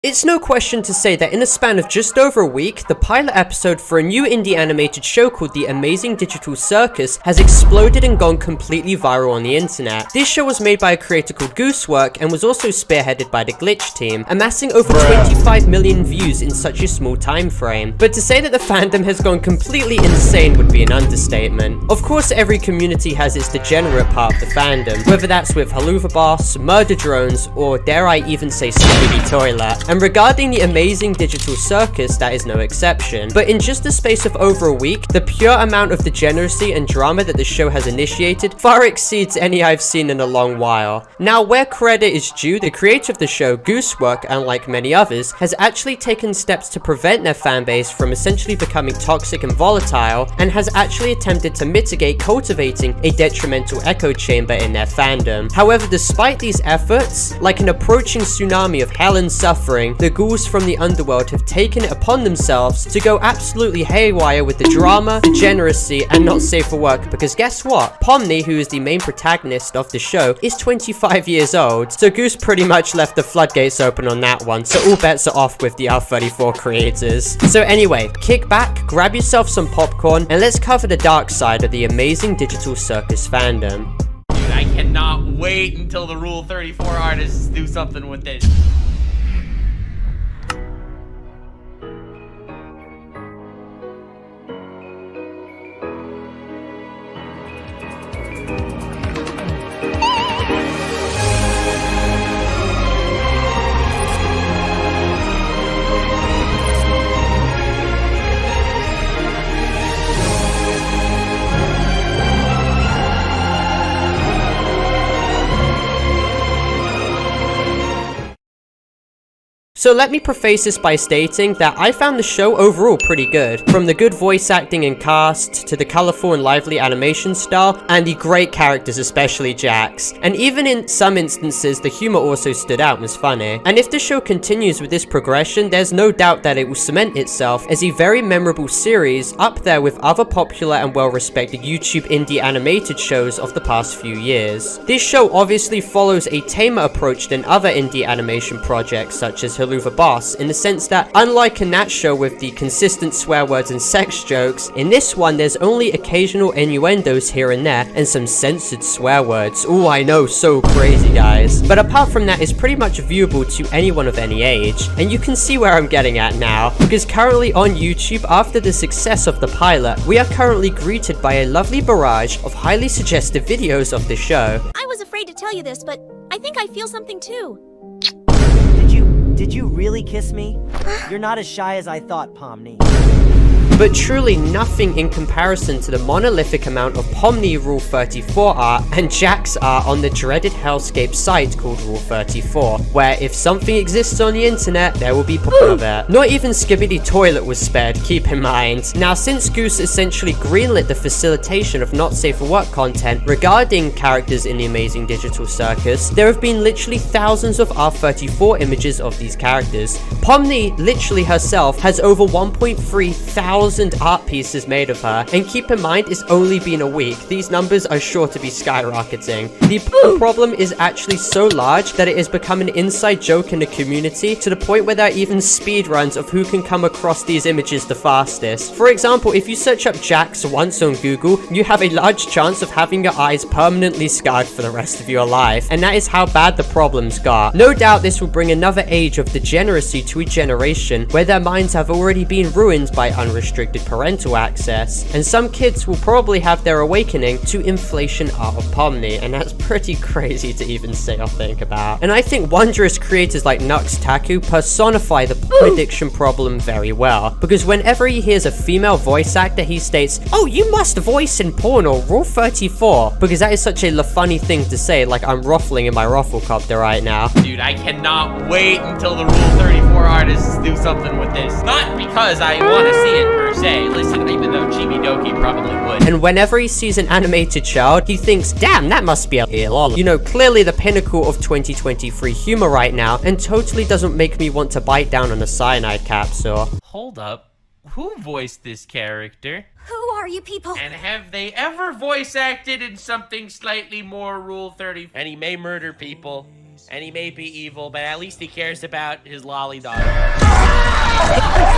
It's no question to say that in the span of just over a week, the pilot episode for a new indie animated show called The Amazing Digital Circus has exploded and gone completely viral on the internet. This show was made by a creator called Goosework and was also spearheaded by the Glitch team, amassing over 25 million views in such a small time frame. But to say that the fandom has gone completely insane would be an understatement. Of course, every community has its degenerate part of the fandom, whether that's with Haluva Boss, Murder Drones, or dare I even say Skibidi Toilet. And regarding the Amazing Digital Circus, that is no exception. But in just the space of over a week, the pure amount of degeneracy and drama that the show has initiated far exceeds any I've seen in a long while. Now, where credit is due, the creator of the show, Goosework, unlike many others, has actually taken steps to prevent their fanbase from essentially becoming toxic and volatile, and has actually attempted to mitigate cultivating a detrimental echo chamber in their fandom. However, despite these efforts, like an approaching tsunami of hell and suffering, the ghouls from the underworld have taken it upon themselves to go absolutely haywire with the drama, degeneracy, and not safe for work, because guess what? Pomni, who is the main protagonist of the show, is 25 years old, so Goose pretty much left the floodgates open on that one, so all bets are off with the R34 creators. So anyway, kick back, grab yourself some popcorn, and let's cover the dark side of the Amazing Digital Circus fandom. Dude, I cannot wait until the Rule 34 artists do something with this. So let me preface this by stating that I found the show overall pretty good. From the good voice acting and cast, to the colourful and lively animation style, and the great characters, especially Jax. And even in some instances, the humour also stood out and was funny. And if the show continues with this progression, there's no doubt that it will cement itself as a very memorable series up there with other popular and well-respected YouTube indie animated shows of the past few years. This show obviously follows a tamer approach than other indie animation projects such as Haluva Boss, in the sense that, unlike in that show with the consistent swear words and sex jokes, in this one there's only occasional innuendos here and there, and some censored swear words. Ooh, I know, so crazy, guys. But apart from that, it's pretty much viewable to anyone of any age, and you can see where I'm getting at now, because currently on YouTube, after the success of the pilot, we are currently greeted by a lovely barrage of highly suggestive videos of the show. I was afraid to tell you this, but I think I feel something too. Did you really kiss me? You're not as shy as I thought, Pomni. But truly nothing in comparison to the monolithic amount of Pomni Rule 34 art and Jax art on the dreaded hellscape site called Rule 34, where if something exists on the internet, there will be porn of it. Not even Skibidi Toilet was spared, keep in mind. Now, since Goose essentially greenlit the facilitation of not safe for work content regarding characters in the Amazing Digital Circus, there have been literally thousands of R34 images of these characters. Pomni, literally herself, has over 1.3 thousand art pieces made of her, and keep in mind it's only been a week. These numbers are sure to be skyrocketing. The problem is actually so large that it has become an inside joke in the community, to the point where there are even speedruns of who can come across these images the fastest. For example, if you search up Jax once on Google, you have a large chance of having your eyes permanently scarred for the rest of your life, and that is how bad the problem's got. No doubt this will bring another age of degeneracy to a generation where their minds have already been ruined by unrestricted parental access, and some kids will probably have their awakening to inflation art of Pomni, and that's pretty crazy to even say or think about. And I think wondrous creators like Nux Taku personify the porn addiction problem very well, because whenever he hears a female voice actor, he states, "Oh, you must voice in porn or Rule 34," because that is such a funny thing to say, like I'm ruffling in my rufflecopter right now. Dude, I cannot wait until the Rule 34 artists do something with this. Not because I want to see it per se, listen, even though Chibi Doki probably would. And whenever he sees an animated child, he thinks, damn, that must be a lol. You know, clearly the pinnacle of 2023 humor right now, and totally doesn't make me want to bite down on a cyanide capsule. Hold up. Who voiced this character? Who are you people? And have they ever voice acted in something slightly more Rule 30? And he may murder people. And he may be evil, but at least he cares about his lolly daughter.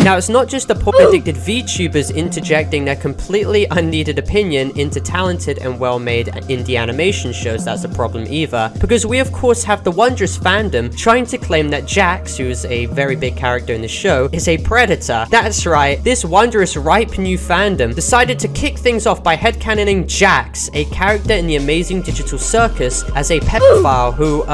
Now, it's not just the porn-addicted VTubers interjecting their completely unneeded opinion into talented and well-made indie animation shows that's a problem either, because we of course have the wondrous Fandom trying to claim that Jax, who's a very big character in the show, is a predator. That's right, this wondrous ripe new Fandom decided to kick things off by headcanoning Jax, a character in the amazing digital circus, as a pedophile who,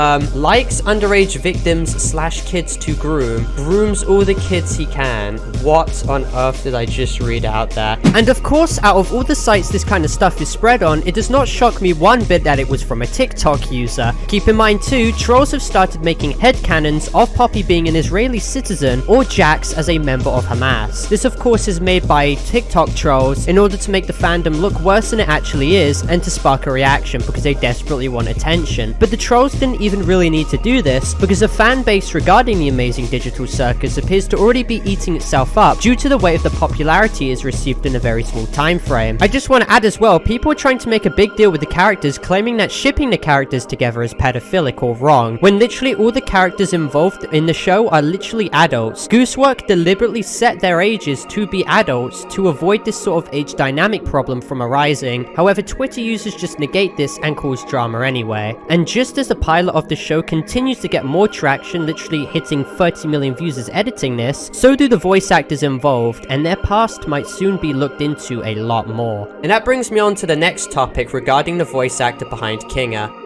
likes underage victims / kids to grooms all the kids he can. What on earth did I just read out there? And of course, out of all the sites this kind of stuff is spread on, it does not shock me one bit that it was from a TikTok user. Keep in mind too, trolls have started making headcanons of Poppy being an Israeli citizen or Jax as a member of Hamas. This of course is made by TikTok trolls in order to make the Fandom look worse than it actually is and to spark a reaction because they desperately want attention. But the trolls didn't even really need to do this because the fan base regarding the amazing digital circus appears to already be eating itself up due to the way of the popularity is received in a very small time frame. I just want to add as well, people are trying to make a big deal with the characters, claiming that shipping the characters together is pedophilic or wrong, when literally all the characters involved in the show are literally adults. Goosework deliberately set their ages to be adults to avoid this sort of age dynamic problem from arising. However, Twitter users just negate this and cause drama anyway. And just as the pilot of the show continues to get more traction, literally hitting 30 million views as editing this, so do the voice actors involved, and their past might soon be looked into a lot more. And that brings me on to the next topic regarding the voice actor behind Kinga.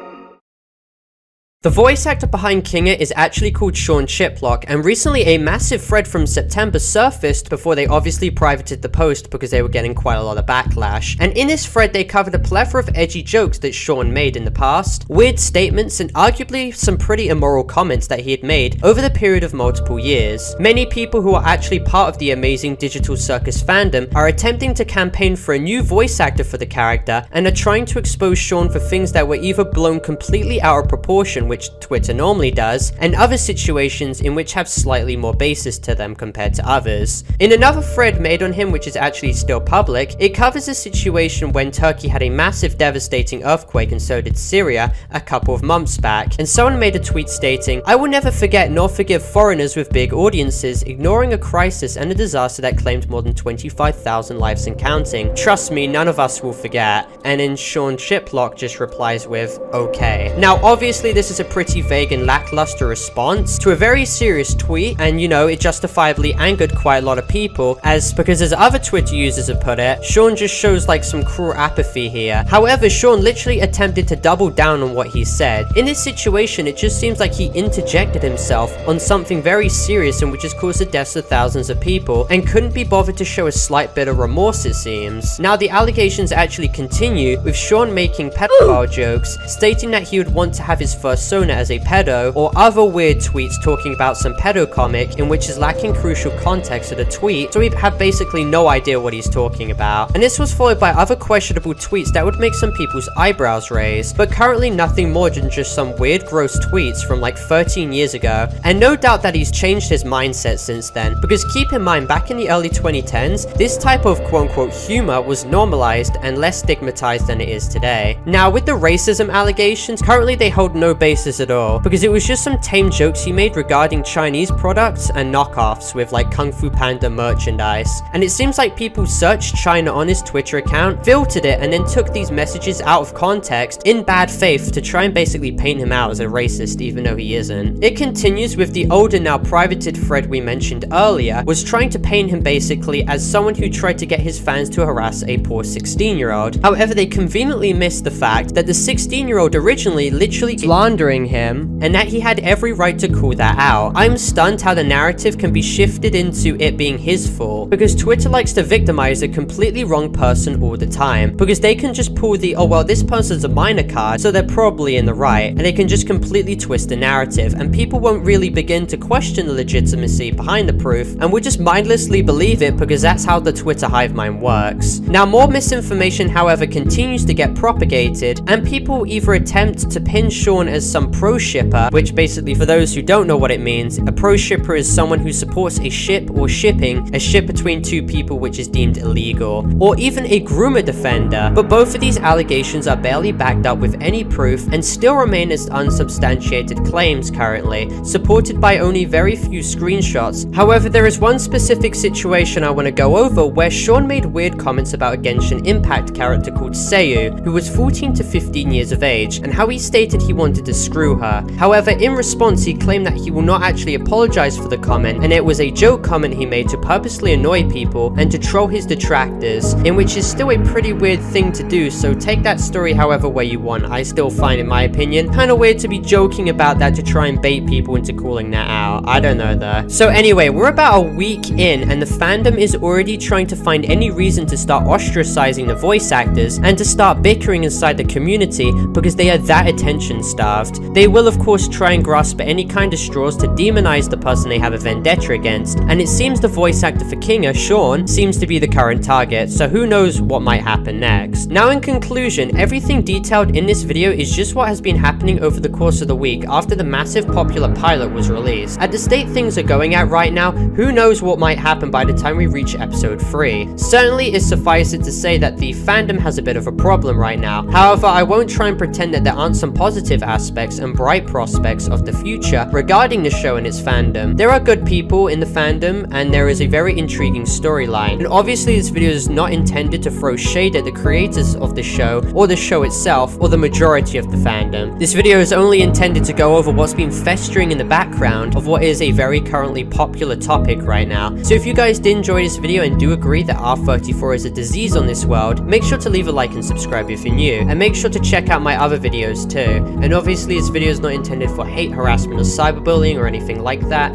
The voice actor behind Kinga is actually called Sean Chiplock, and recently a massive thread from September surfaced before they obviously privated the post because they were getting quite a lot of backlash. And in this thread they covered a plethora of edgy jokes that Sean made in the past, weird statements, and arguably some pretty immoral comments that he had made over the period of multiple years. Many people who are actually part of the amazing digital circus fandom are attempting to campaign for a new voice actor for the character and are trying to expose Sean for things that were either blown completely out of proportion, which Twitter normally does, and other situations in which have slightly more basis to them compared to others. In another thread made on him, which is actually still public, it covers a situation when Turkey had a massive devastating earthquake and so did Syria a couple of months back, and someone made a tweet stating, "I will never forget nor forgive foreigners with big audiences ignoring a crisis and a disaster that claimed more than 25,000 lives and counting. Trust me, none of us will forget." And then Sean Chiplock just replies with, "Okay." Now obviously this is a pretty vague and lackluster response to a very serious tweet, and you know, it justifiably angered quite a lot of people, because as other Twitter users have put it, Sean just shows like some cruel apathy here. However, Sean literally attempted to double down on what he said. In this situation, it just seems like he interjected himself on something very serious and which has caused the deaths of thousands of people, and couldn't be bothered to show a slight bit of remorse, it seems. Now the allegations actually continue, with Sean making pedophile jokes, stating that he would want to have his first persona as a pedo, or other weird tweets talking about some pedo comic in which is lacking crucial context of the tweet, so we have basically no idea what he's talking about. And this was followed by other questionable tweets that would make some people's eyebrows raise, but currently nothing more than just some weird gross tweets from like 13 years ago, and no doubt that he's changed his mindset since then, because keep in mind, back in the early 2010s, this type of quote-unquote humor was normalized and less stigmatized than it is today. Now with the racism allegations, currently they hold no basis at all, because it was just some tame jokes he made regarding Chinese products and knockoffs with like Kung Fu Panda merchandise, and it seems like people searched China on his Twitter account, filtered it, and then took these messages out of context in bad faith to try and basically paint him out as a racist even though he isn't. It continues with the older, now privated thread we mentioned earlier, was trying to paint him basically as someone who tried to get his fans to harass a poor 16-year-old. However, they conveniently missed the fact that the 16-year-old originally literally slandering him, and that he had every right to call that out. I'm stunned how the narrative can be shifted into it being his fault, because Twitter likes to victimize a completely wrong person all the time, because they can just pull the, oh well, this person's a minor card, so they're probably in the right, and they can just completely twist the narrative, and people won't really begin to question the legitimacy behind the proof, and will just mindlessly believe it because that's how the Twitter hive mind works. Now more misinformation, however, continues to get propagated, and people either attempt to pin Sean as some pro shipper, which basically, for those who don't know what it means, a pro shipper is someone who supports a ship or shipping a ship between two people which is deemed illegal, or even a groomer defender. But both of these allegations are barely backed up with any proof and still remain as unsubstantiated claims currently, supported by only very few screenshots. However, there is one specific situation I want to go over where Sean made weird comments about a Genshin Impact character called Seiyu, who was 14 to 15 years of age, and how he stated he wanted to screw her. However, in response, he claimed that he will not actually apologize for the comment, and it was a joke comment he made to purposely annoy people and to troll his detractors, in which is still a pretty weird thing to do, so take that story however way you want. I still find, in my opinion, kind of weird to be joking about that to try and bait people into calling that out. I don't know though. So anyway, we're about a week in, and the fandom is already trying to find any reason to start ostracizing the voice actors and to start bickering inside the community because they are that attention starved. They will of course try and grasp at any kind of straws to demonize the person they have a vendetta against, and it seems the voice actor for Kinga, Sean, seems to be the current target, so who knows what might happen next. Now in conclusion, everything detailed in this video is just what has been happening over the course of the week after the massive popular pilot was released. At the state things are going at right now, who knows what might happen by the time we reach episode 3. Certainly it suffices to say that the fandom has a bit of a problem right now. However, I won't try and pretend that there aren't some positive aspects and bright prospects of the future regarding the show and its fandom. There are good people in the fandom, and there is a very intriguing storyline. And obviously this video is not intended to throw shade at the creators of the show, or the show itself, or the majority of the fandom. This video is only intended to go over what's been festering in the background of what is a very currently popular topic right now. So if you guys did enjoy this video and do agree that R34 is a disease on this world, make sure to leave a like and subscribe if you're new, and make sure to check out my other videos too. And obviously this video is not intended for hate, harassment, or cyberbullying or anything like that.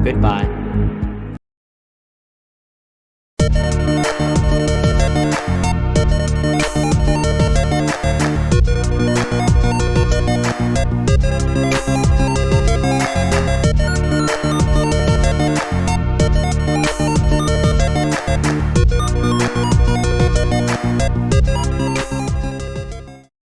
Goodbye.